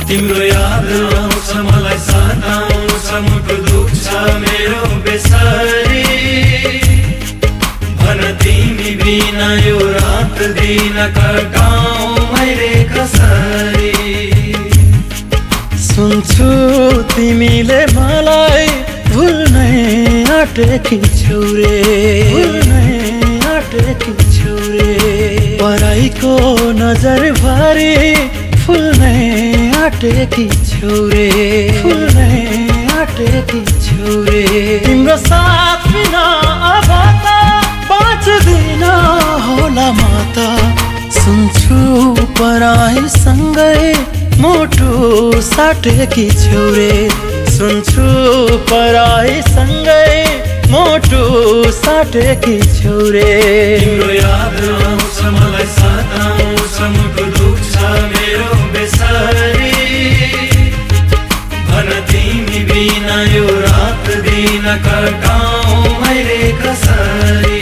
तिम्रो याद आउँछ मलाई सताउँछ मुटु दुख्छ मेरो बेसरी भन तिमी बिना यो रात दिन कटाऊ मैले कसरी सुन्छु तिमीले मलाई भुल्नै आँटेकी छौ रे पराईको नजर भरि फुल्नै आँटेकी छौ रे तिम्रो साथ बिना अब त बाँच्दिन होला म त सुन्छु पराईसँगै मोटो साटेकी छौ रे सुन्छु पराईसँगै मोटो साटेकी छौ रे तिम्रो याद आउँछ मलाई सताउँछ मुटु दुख्छ मेरो बेसरी भन तिमी बिना यो रात दिन कटाऊ मैले कसरी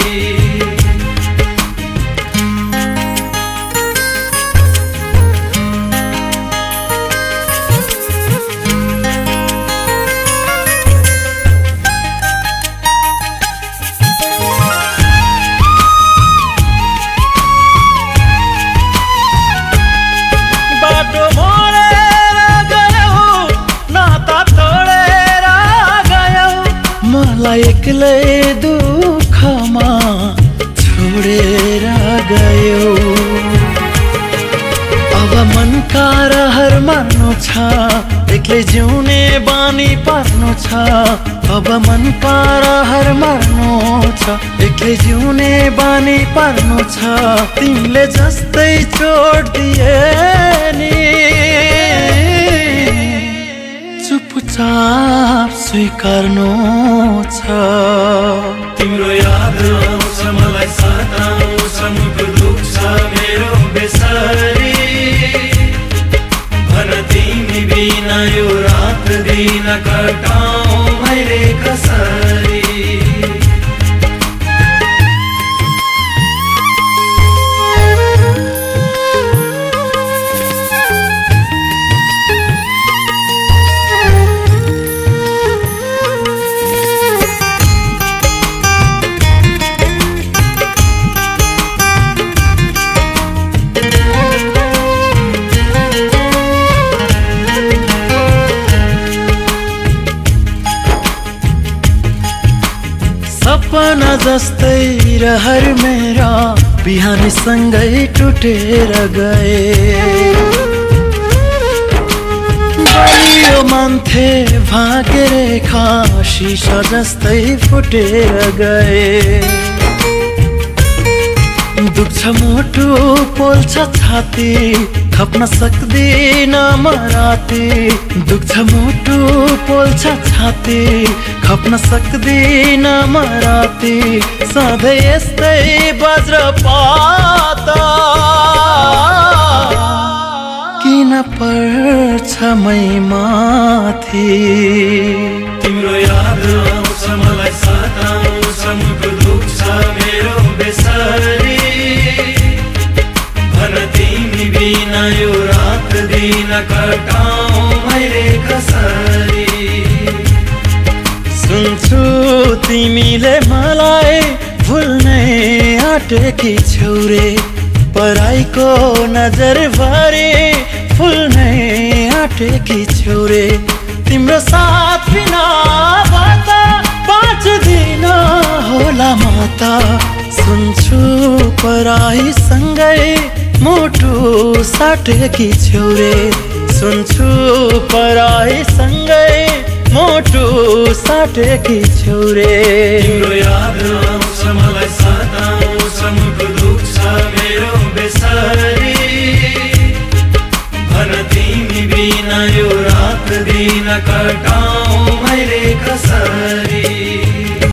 एक्लै दुःखमा छोडेर गयो अब मनका रहर मार्नु छ एक्लै जिउने बानी पर्नु छ अब मनका रहर मार्नु छ एक्लै जिउने बानी पर्नु छ तिमीले जस्तै छोडिदिए नि चुपचाप स्वीकार्नु छ तिम्रो याद आउँछ मलाई सताउँछ मुटु दुख्छ मेरो बेसरी भन तिमी बिना यो रात दिन कटाऊ मैले कसरी सपना जस्तै रहर मेरा बिहानीसँगै टुटेर गए बलियो मान्थे भाग्य रेखा शीशा जस्तै फुटेर गए दुख्छ मुटु पोल्छ छाती खप्न सक्दिन म राति दुख्छ मुटु पोल्छ छाती खप्न सक्दिन म राति सधैँ यस्तै वज्रपात किन पर्छ मै माथि तिम्रो याद आउँछ मलाई सताउँछ मुटु दुख्छ मेरो बेसरी भन तिमी बिना यो रात दिन कटाऊ मैले कसरी सुन्छु तिमीले मलाई भुल्नै आँटेकी छौ रे पराईको नजर भरि फुल्नै आँटेकी छौ रे तिम्रो साथ बिना अब त बाँच्दिन होला म त सुन्छु पराईसँगै मोटो साटेकी छौ रे सुन्छु पराईसँगै मोटो साटेकी छौ रे तिम्रो याद आउँछ मलाई